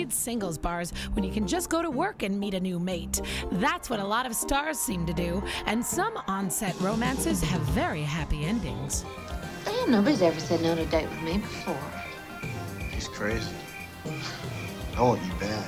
need singles bars when you can just go to work and meet a new mate? That's what a lot of stars seem to do, and some on-set romances have very happy endings. Yeah, nobody's ever said no to a date with me before. She's crazy. I want you bad.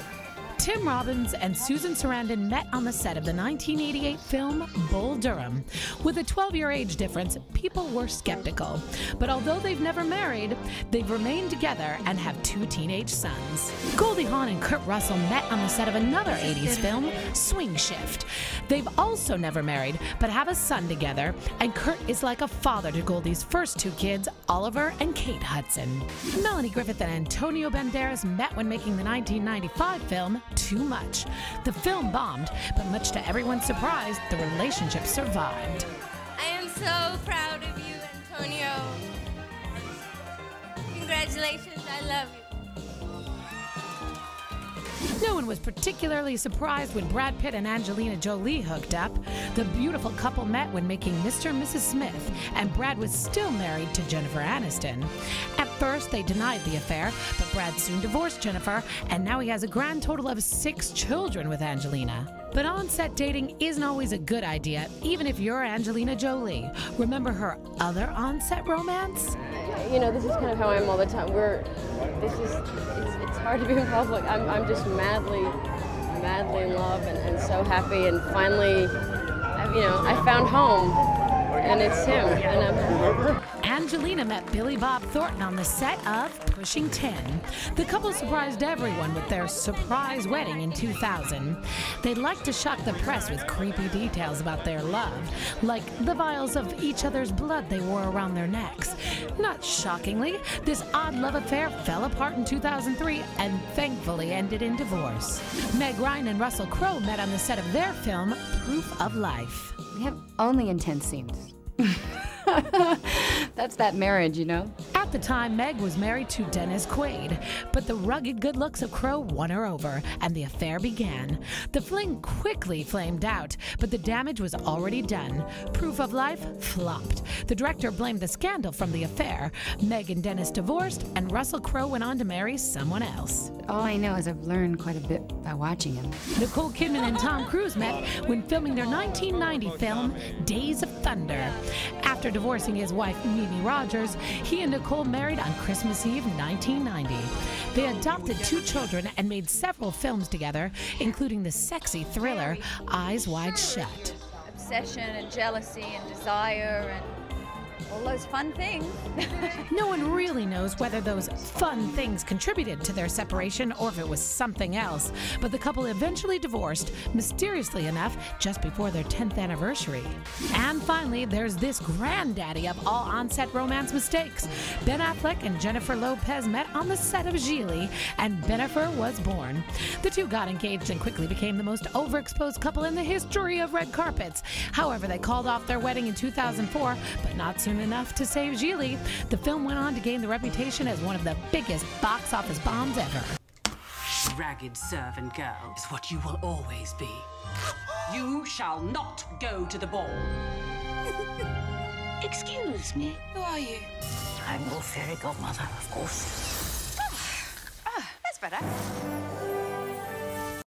Tim Robbins and Susan Sarandon met on the set of the 1988 film Bull Durham. With a 12-year age difference, people were skeptical. But although they've never married, they've remained together and have 2 teenage sons. Goldie Hawn and Kurt Russell met on the set of another 80s film, Swing Shift. They've also never married, but have a son together, and Kurt is like a father to Goldie's first 2 kids, Oliver and Kate Hudson. Melanie Griffith and Antonio Banderas met when making the 1995 film Too Much. The film bombed, but much to everyone's surprise, the relationship survived. I am so proud of you, Antonio. Congratulations, I love you. No one was particularly surprised when Brad Pitt and Angelina Jolie hooked up. The beautiful couple met when making Mr. and Mrs. Smith, and Brad was still married to Jennifer Aniston. At first, they denied the affair, but Brad soon divorced Jennifer, and now he has a grand total of 6 children with Angelina. But on-set dating isn't always a good idea, even if you're Angelina Jolie. Remember her other on-set romance? You know, this is kind of how I am all the time. It's hard to be in public. I'm just madly in love and so happy. And finally, I found home, and it's him. And Angelina met Billy Bob Thornton on the set of Pushing 10. The couple surprised everyone with their surprise wedding in 2000. They liked to shock the press with creepy details about their love, like the vials of each other's blood they wore around their necks. Not shockingly, this odd love affair fell apart in 2003 and thankfully ended in divorce. Meg Ryan and Russell Crowe met on the set of their film Proof of Life. We have only intense scenes. That's that marriage, you know? At the time, Meg was married to Dennis Quaid, but the rugged good looks of Crowe won her over, and the affair began. The fling quickly flamed out, but the damage was already done. Proof of Life flopped. The director blamed the scandal from the affair. Meg and Dennis divorced, and Russell Crowe went on to marry someone else. All I know is I've learned quite a bit by watching him. Nicole Kidman and Tom Cruise met when filming their 1990 film Days of Thunder. After divorcing his wife Mimi Rogers, he and Nicole married on Christmas Eve 1990. They adopted 2 children and made several films together, including the sexy thriller Eyes Wide Shut. Obsession and jealousy and desire and all those fun things. No one really knows whether those fun things contributed to their separation or if it was something else, but the couple eventually divorced, mysteriously enough, just before their 10th anniversary. And finally, there's this granddaddy of all on-set romance mistakes. Ben Affleck and Jennifer Lopez met on the set of Gigli, and Bennifer was born. The 2 got engaged and quickly became the most overexposed couple in the history of red carpets. However, they called off their wedding in 2004, but not soon enough to save Gigli. The film went on to gain the reputation as one of the biggest box office bombs ever. Ragged servant girl is what you will always be. You shall not go to the ball. Excuse me. Who are you? I'm your fairy godmother, of course. That's better.